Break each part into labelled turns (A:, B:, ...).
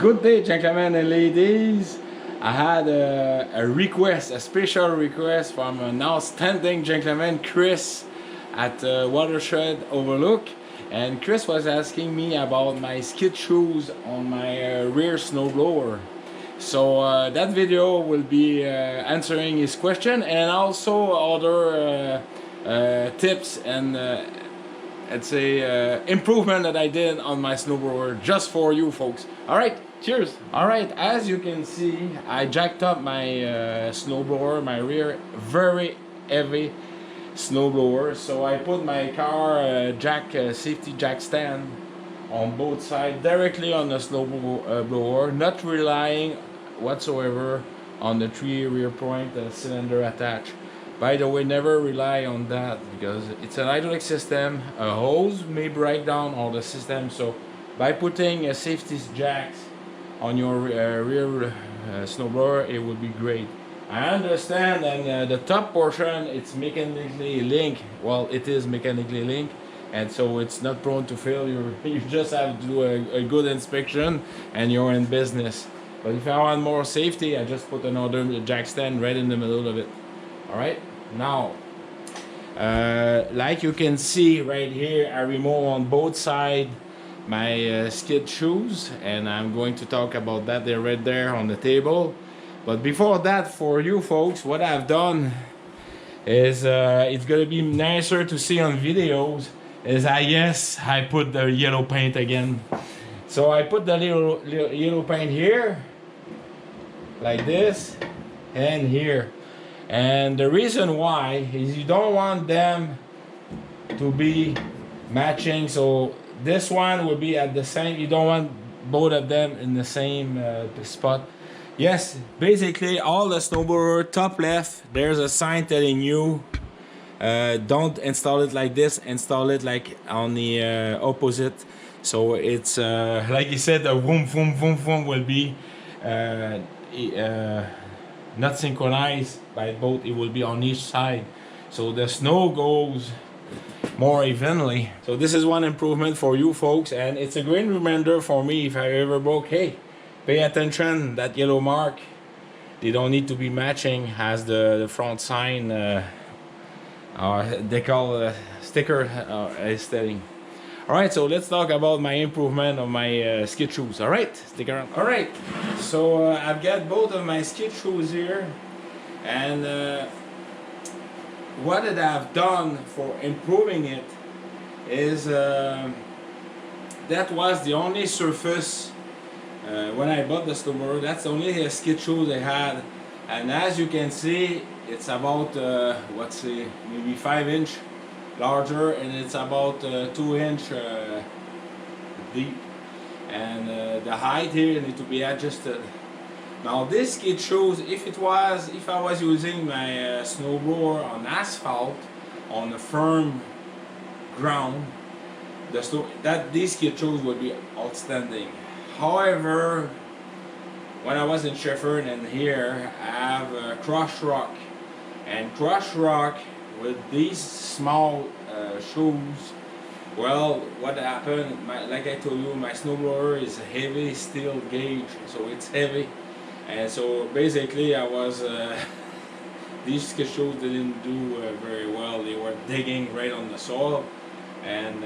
A: Good day, gentlemen and ladies. I had a request, a special request from an outstanding gentleman, Chris, at Watershed Overlook. And Chris was asking me about my skid shoes on my rear snowblower. So that video will be answering his question and also other tips and it's a improvement that I did on my snowblower just for you folks. Alright, cheers! Alright, as you can see, I jacked up my snowblower, my rear, very heavy snowblower. So I put my car safety jack stand on both sides directly on the snowblower, not relying whatsoever on the 3 rear point cylinder attached. By the way, never rely on that because it's an hydraulic system. A hose may break down all the system. So by putting a safety jacks on your rear snowblower, it would be great. I understand, and the top portion it's mechanically linked. Well, it is mechanically linked, and so it's not prone to failure. You just have to do a good inspection, and you're in business. But if I want more safety, I just put another jack stand right in the middle of it. Alright, now like you can see right here, I remove on both sides my skid shoes, and I'm going to talk about that. They're right there on the table. But before that, for you folks, what I've done is it's gonna be nicer to see on videos is I put the yellow paint again. So I put the little yellow paint here like this and here. And the reason why is you don't want them to be matching. So this one will be at the same, you don't want both of them in the same spot. Yes, basically all the snowblower top left, there's a sign telling you don't install it like this, install it like on the opposite. So it's like you said, the vroom vroom vroom vroom will be not synchronized by both. It will be on each side, so the snow goes more evenly. So this is one improvement for you folks, and it's a great reminder for me if I ever broke. Hey, pay attention, that yellow mark, they don't need to be matching as the front sign decal sticker is telling. Alright, so let's talk about my improvement of my skid shoes. Alright, stick around. Alright, so I've got both of my skid shoes here, and what I've done for improving it is that was the only surface when I bought the snowblower. That's the only skid shoes I had, and as you can see, it's about let's say maybe 5" larger, and it's about 2" deep, and the height here need to be adjusted. Now this skid shoes, if I was using my snowblower on asphalt on a firm ground, these skid shoes would be outstanding. However, when I was in Shefford and here, I have crushed rock, and crushed rock with these small shoes, well, what happened, like I told you, my snowblower is a heavy steel gauge, so it's heavy, and so basically I was these skid shoes didn't do very well. They were digging right on the soil, and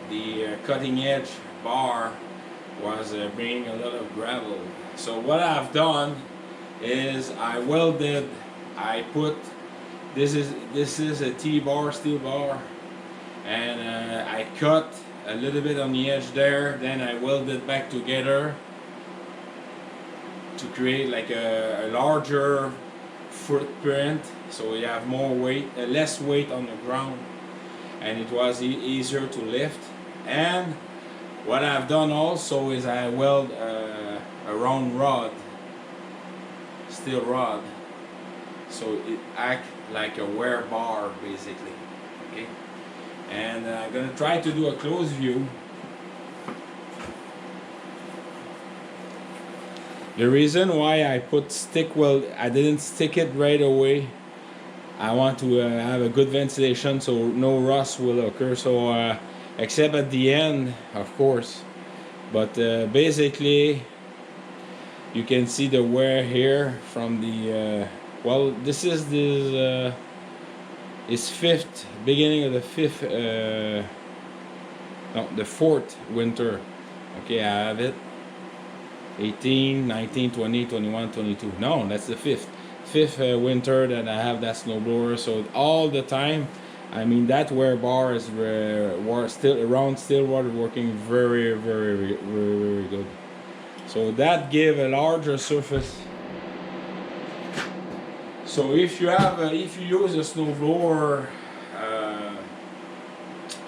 A: the cutting edge bar was bringing a lot of gravel. So what I've done is I welded, I put this is a T-bar, steel bar, and I cut a little bit on the edge there, then I welded back together to create like a larger footprint, so you have more weight, less weight on the ground, and it was easier to lift. And what I've done also is I weld a round rod, steel rod, so it acts like a wear bar basically. Okay, and I'm gonna try to do a close view. The reason why I put I didn't stick it right away. I want to have a good ventilation so no rust will occur. So except at the end, of course. But basically, You can see the wear here from the well, this is the is fifth, beginning of the fifth, no, the fourth winter. Okay, I have it. 18, 19, 20, 21, 22. No, that's the fifth winter that I have that snowblower. So all the time, I mean, that wear bar is still around Stillwater, working very, very, very, very good. So that give a larger surface. So if you have if you use a snowblower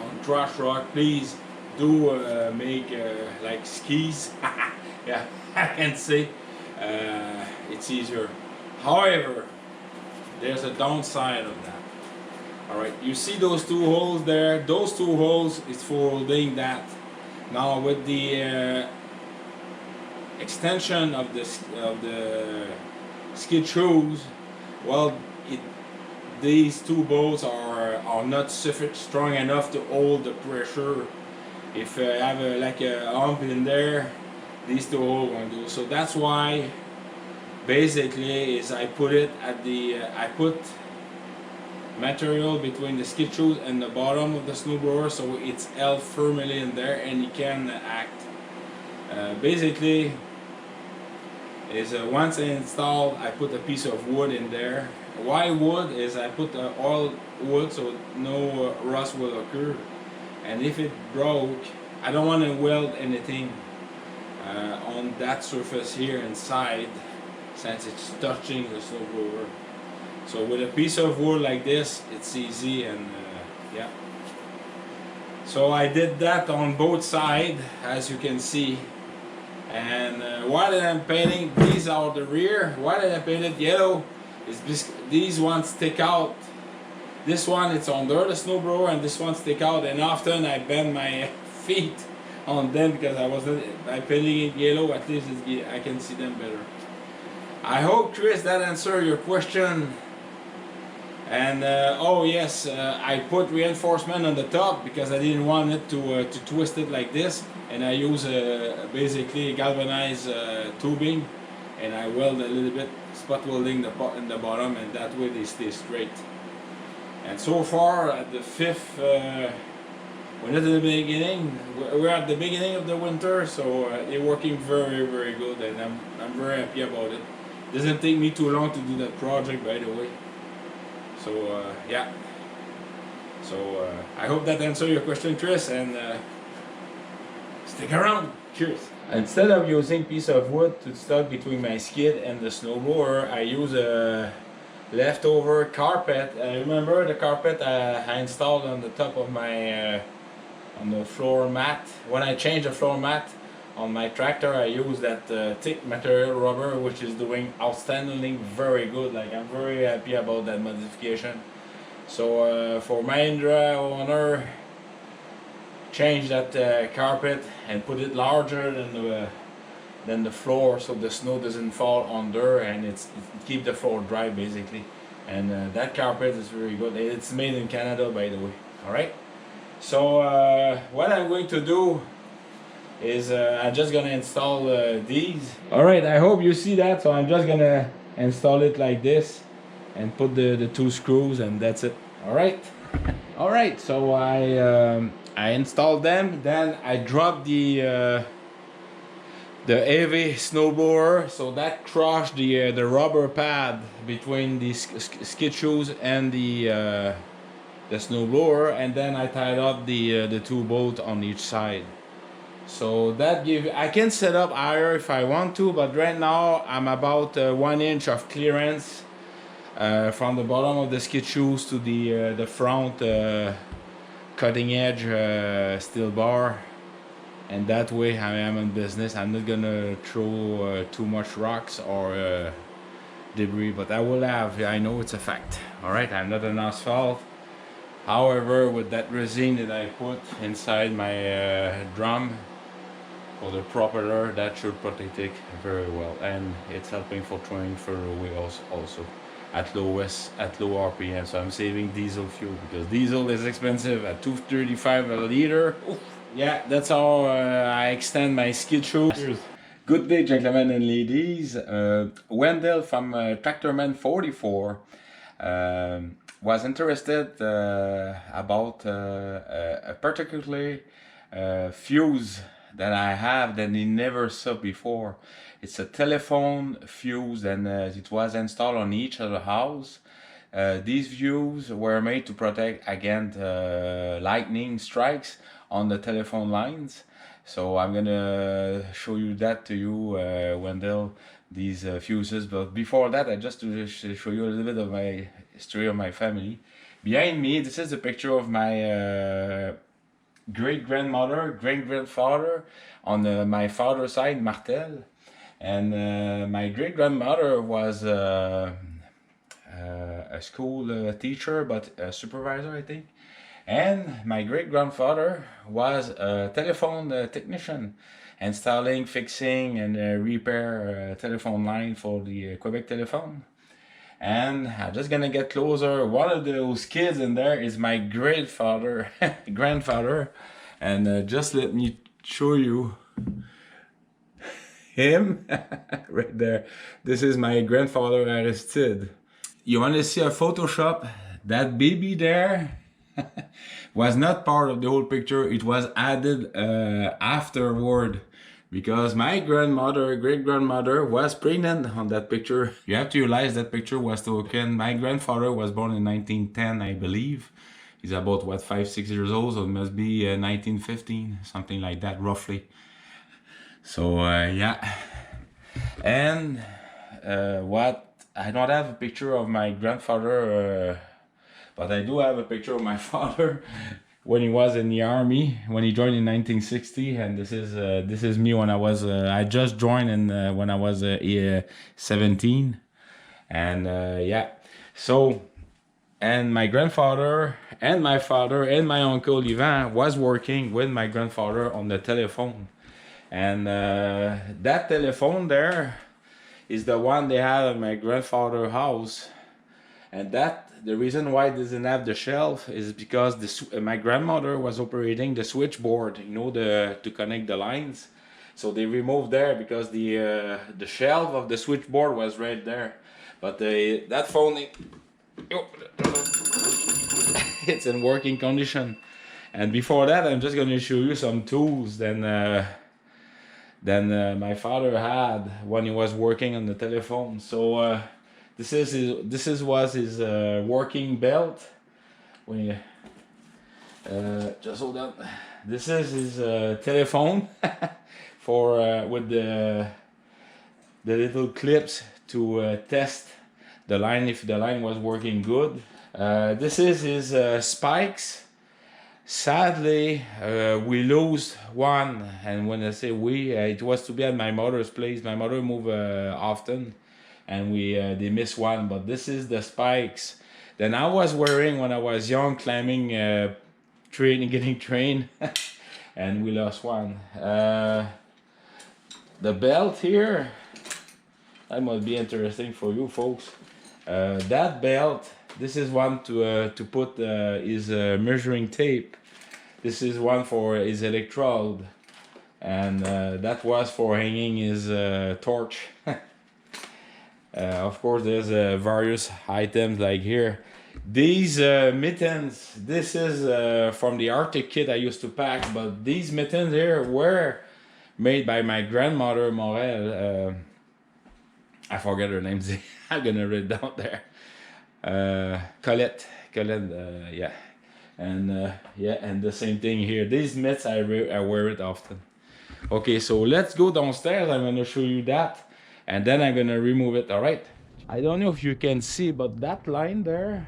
A: on trash rock, please do make like skis. Yeah, I can say it's easier. However, there's a downside of that. All right, you see those two holes there? Those two holes is for holding that. Now with the extension of the skid shoes, well, these two bolts are not strong enough to hold the pressure. If I have like a hump in there, these two holes won't do. So that's why basically is I put it at the I put material between the skid shoes and the bottom of the snowblower, so it's held firmly in there and it can act. Basically is once I install, I put a piece of wood in there. Why wood? Is I put all wood so no rust will occur, and if it broke, I don't want to weld anything on that surface here inside, since it's touching the snowblower. So with a piece of wood like this, it's easy, and yeah. So I did that on both sides, as you can see. And why did I paint it? These are the rear. Why did I paint it yellow? Is these ones stick out. This one it's under the snowblower, and this one stick out. And often I bend my feet on them because I painting it yellow. At least I can see them better. I hope, Chris, that answered your question. And oh yes, I put reinforcement on the top because I didn't want it to twist it like this, and I use basically galvanized tubing, and I weld a little bit, spot welding in the bottom, and that way they stay straight. And so far at the fifth, we're not at the beginning. We're at the beginning of the winter, so they're working very, very good, and I'm very happy about it. Doesn't take me too long to do that project, by the way. So yeah, so I hope that answered your question, Chris, and stick around. Cheers. Instead of using piece of wood to stuck between my skid and the snowblower, I use a leftover carpet. Remember the carpet I installed on the top of my on the floor mat. When I changed the floor mat on my tractor, I use that thick material rubber, which is doing outstandingly very good. Like, I'm very happy about that modification. So for Mahindra owner, change that carpet and put it larger than the floor, so the snow doesn't fall under, and it keep the floor dry basically. And that carpet is very good. It's made in Canada, by the way. All right. So what I'm going to do is I'm just gonna install these. All right, I hope you see that. So I'm just gonna install it like this and put the two screws, and that's it. All right. All right, so I installed them, then I dropped the heavy snowblower, so that crushed the rubber pad between the skid shoes and the snowblower, and then I tied up the two bolts on each side. So that I can set up higher if I want to, but right now I'm about 1 inch of clearance from the bottom of the skid shoes to the front cutting edge steel bar, and that way I am in business. I'm not gonna throw too much rocks or debris, but I will have. I know it's a fact. All right, I'm not an asphalt. However, with that resin that I put inside my drum for the propeller, that should protect it very well, and it's helping for throwing further away also at low RPM. So I'm saving diesel fuel because diesel is expensive at $2.35 a liter. Oof. Yeah, that's how I extend my skid shoes. Good day, gentlemen and ladies. Wendell from Tractorman44 was interested about a particular fuse that I have that he never saw before. It's a telephone fuse, and it was installed on each of the house. These fuses were made to protect against lightning strikes on the telephone lines. So I'm gonna show you that to you, Wendell, these fuses. But before that, I just to show you a little bit of my history of my family. Behind me, this is a picture of my great-grandmother, great-grandfather on my father's side, Martel. And my great-grandmother was a school teacher, but a supervisor, I think. And my great-grandfather was a telephone technician, installing, fixing, and repair telephone line for the Quebec telephone. And I'm just gonna get closer. One of those kids in there is my grandfather, and just let me show you him right there. This is my grandfather Aristide. You want to see a Photoshop? That baby there was not part of the whole picture. It was added afterward, because my grandmother, great-grandmother, was pregnant on that picture. You have to realize that picture was taken. My grandfather was born in 1910, I believe. He's about, what, 5-6 years old, so it must be 1915, something like that, roughly. So, yeah. And what, I don't have a picture of my grandfather, but I do have a picture of my father when he was in the army, when he joined in 1960. And this is me when I was I just joined in when I was 17. And yeah, so, and my grandfather and my father and my uncle Ivan was working with my grandfather on the telephone. And that telephone there is the one they had at my grandfather's house. And the reason why it doesn't have the shelf is because my grandmother was operating the switchboard, you know, to connect the lines. So they removed there because the shelf of the switchboard was right there. But that phone, it's in working condition. And before that, I'm just going to show you some tools than my father had when he was working on the telephone. So this was his working belt. When you just hold on, this is his telephone for with the little clips to test the line, if the line was working good. This is his spikes. Sadly, we lose one, and when I say we, it was to be at my mother's place. My mother moved often, and they missed one. But this is the spikes. Then I was wearing when I was young, climbing, getting trained, and we lost one. The belt here, that must be interesting for you folks. That belt, this is one to put his measuring tape. This is one for his electrode, and that was for hanging his torch. Of course, there's various items like here. These mittens, this is from the Arctic kit I used to pack, but these mittens here were made by my grandmother, Morel. I forget her name. I'm gonna read down there. Colette, yeah. And yeah, and the same thing here. These mitts, I wear it often. Okay, so let's go downstairs. I'm gonna show you that, and then I'm gonna remove it. All right. I don't know if you can see, but that line there,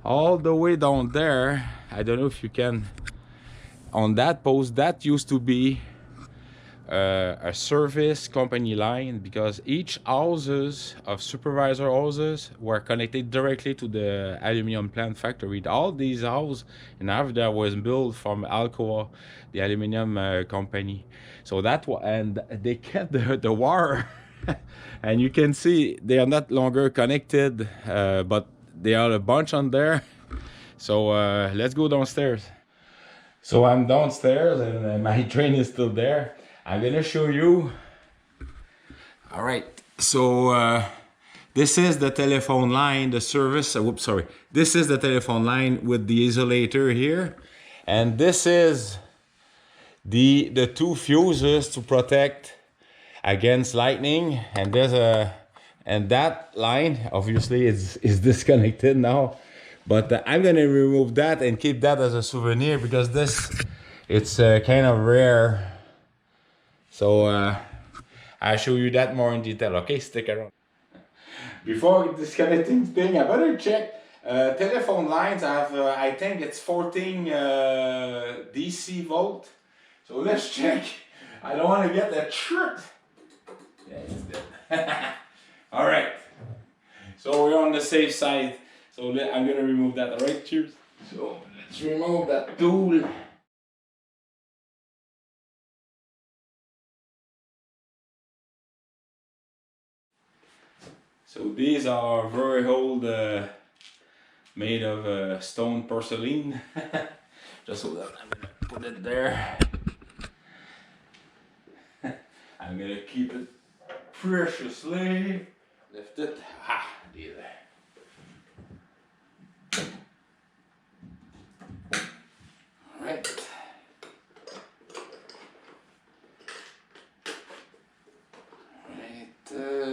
A: all the way down there, I don't know if you can. On that post, that used to be a service company line, because each houses of supervisor houses were connected directly to the aluminum plant factory. All these houses in Africa was built from Alcoa, the aluminum company. So and they kept the wire. And you can see they are not longer connected, but they are a bunch on there. So let's go downstairs. So I'm downstairs, and my train is still there. I'm gonna show you. All right, so this is the telephone line, the service. Whoops, sorry. This is the telephone line with the isolator here, and this is the two fuses to protect against lightning. And there's and that line obviously is disconnected now, but I'm gonna remove that and keep that as a souvenir because it's kind of rare. So I'll show you that more in detail. Okay, stick around. Before disconnecting thing, I better check. Telephone lines have, I think it's 14 DC volt. So let's check. I don't want to get that trip. Yeah, it's dead. All right. So we're on the safe side. So I'm gonna remove that. All right, cheers. So let's remove that tool. So these are very old, made of stone porcelain. Just so that I'm gonna put it there. I'm gonna keep it preciously. Lift it. Ha! There. All right.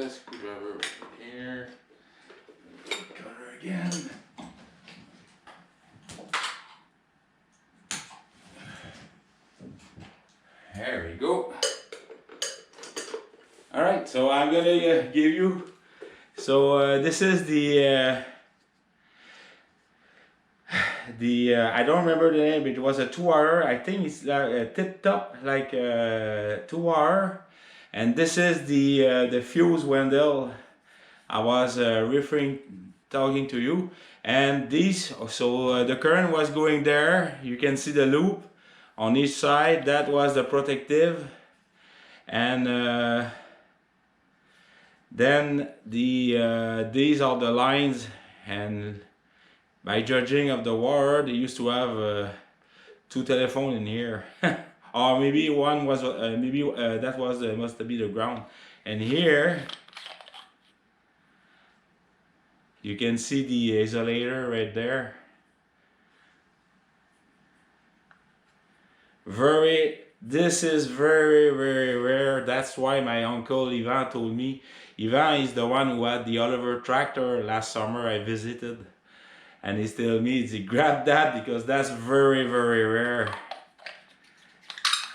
A: Screwdriver here. Cutter again. There we go. All right, so I'm gonna give you. So this is the I don't remember the name. It was a 2-hour. I think it's like a tip top, like 2-hour. And this is the fuse Wendell I was talking to you. And these, so the current was going there. You can see the loop on each side. That was the protective. And then these are the lines. And by judging of the wire, they used to have 2 telephones in here. Or maybe one was, that was must be the ground. And here, you can see the isolator right there. This is very, very rare. That's why my uncle Ivan told me. Ivan is the one who had the Oliver tractor last summer I visited. And he's telling me he grabbed that because that's very, very rare.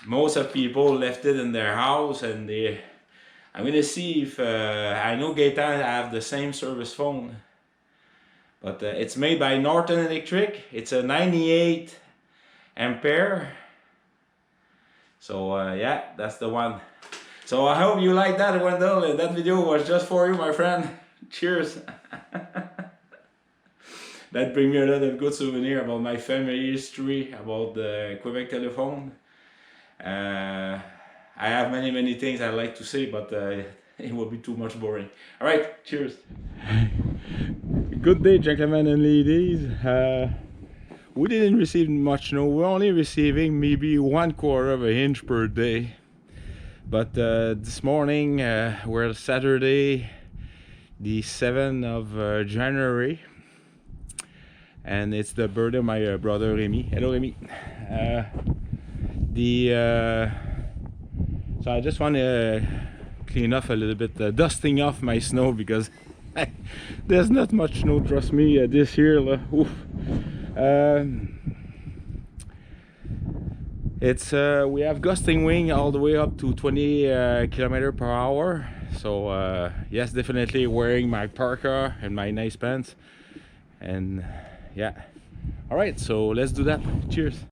A: Most of people left it in their house, and I'm gonna see if I know Gaetan have the same service phone, but it's made by Norton Electric. It's a 98 ampere. So yeah, that's the one. So I hope you like that, Wendell. That video was just for you, my friend. Cheers. That brings me a lot of good souvenir about my family history, about the Quebec telephone. I have many things I like to say, but it will be too much boring. All right, cheers. Good day, gentlemen and ladies. We didn't receive much snow. We're only receiving maybe 1/4 of an inch per day. But this morning, we're Saturday, the 7th of January. And it's the birthday of my brother Remy. Hello, Remy. So I just want to clean off a little bit, dusting off my snow because there's not much snow, trust me, this year. It's we have gusting wind all the way up to 20 km/h. So yes, definitely wearing my parka and my nice pants. And yeah, all right, so let's do that. Cheers.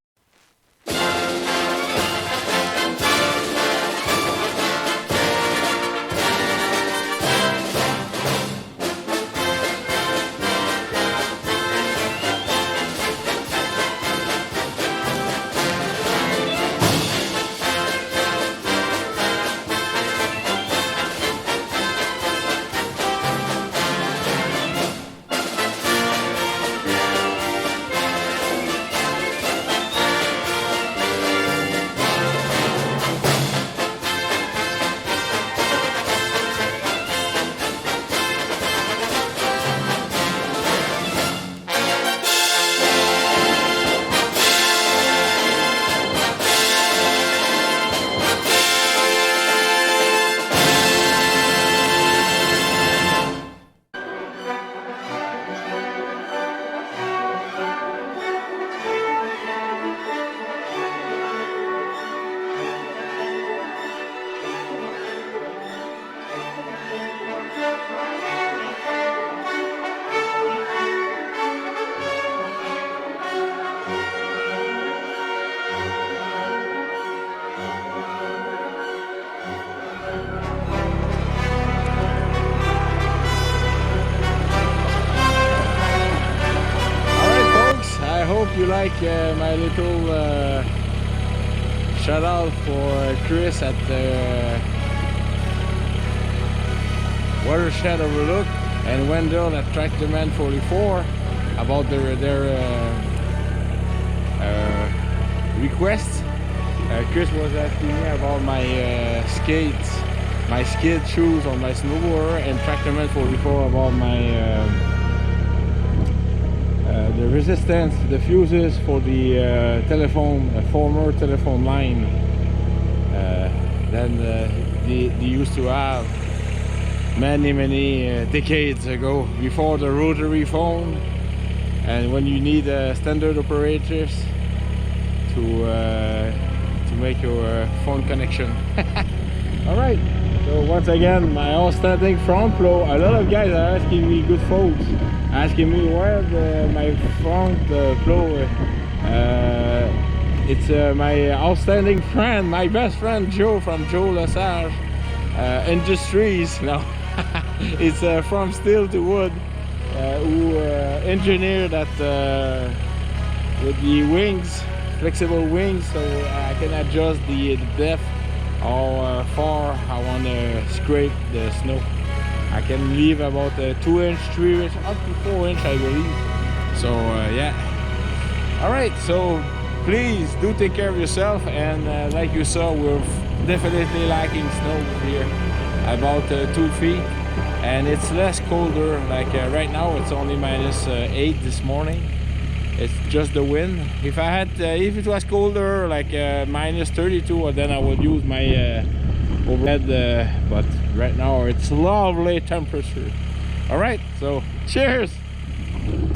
A: like my little shout out for Chris at Watershed Overlook and Wendell at Tractorman44 about their requests. Chris was asking me about my skates, my skid shoes on my snowboarder, and Tractorman44 about my the resistance, the fuses for the former telephone line. Then they used to have many decades ago, before the rotary phone, and when you need standard operators to make your phone connection. All right, so once again, my outstanding front plow. A lot of guys are asking me, good folks, asking me where my front plow. It's my outstanding friend, my best friend Joe from Joe Lesage Industries. No, it's from steel to wood, who engineered that with the wings, flexible wings, so I can adjust the depth how far I want to scrape the snow. I can leave about 2 inch, 3 inch, up to 4 inch, I believe. So yeah. All right, so please do take care of yourself, and like you saw, we're definitely lacking snow here, about 2 feet, and it's less colder. Like right now it's only -8 this morning. It's just the wind. If I had if it was colder, like -32, then I would use my overhead, but right now it's lovely temperature. All right, so cheers.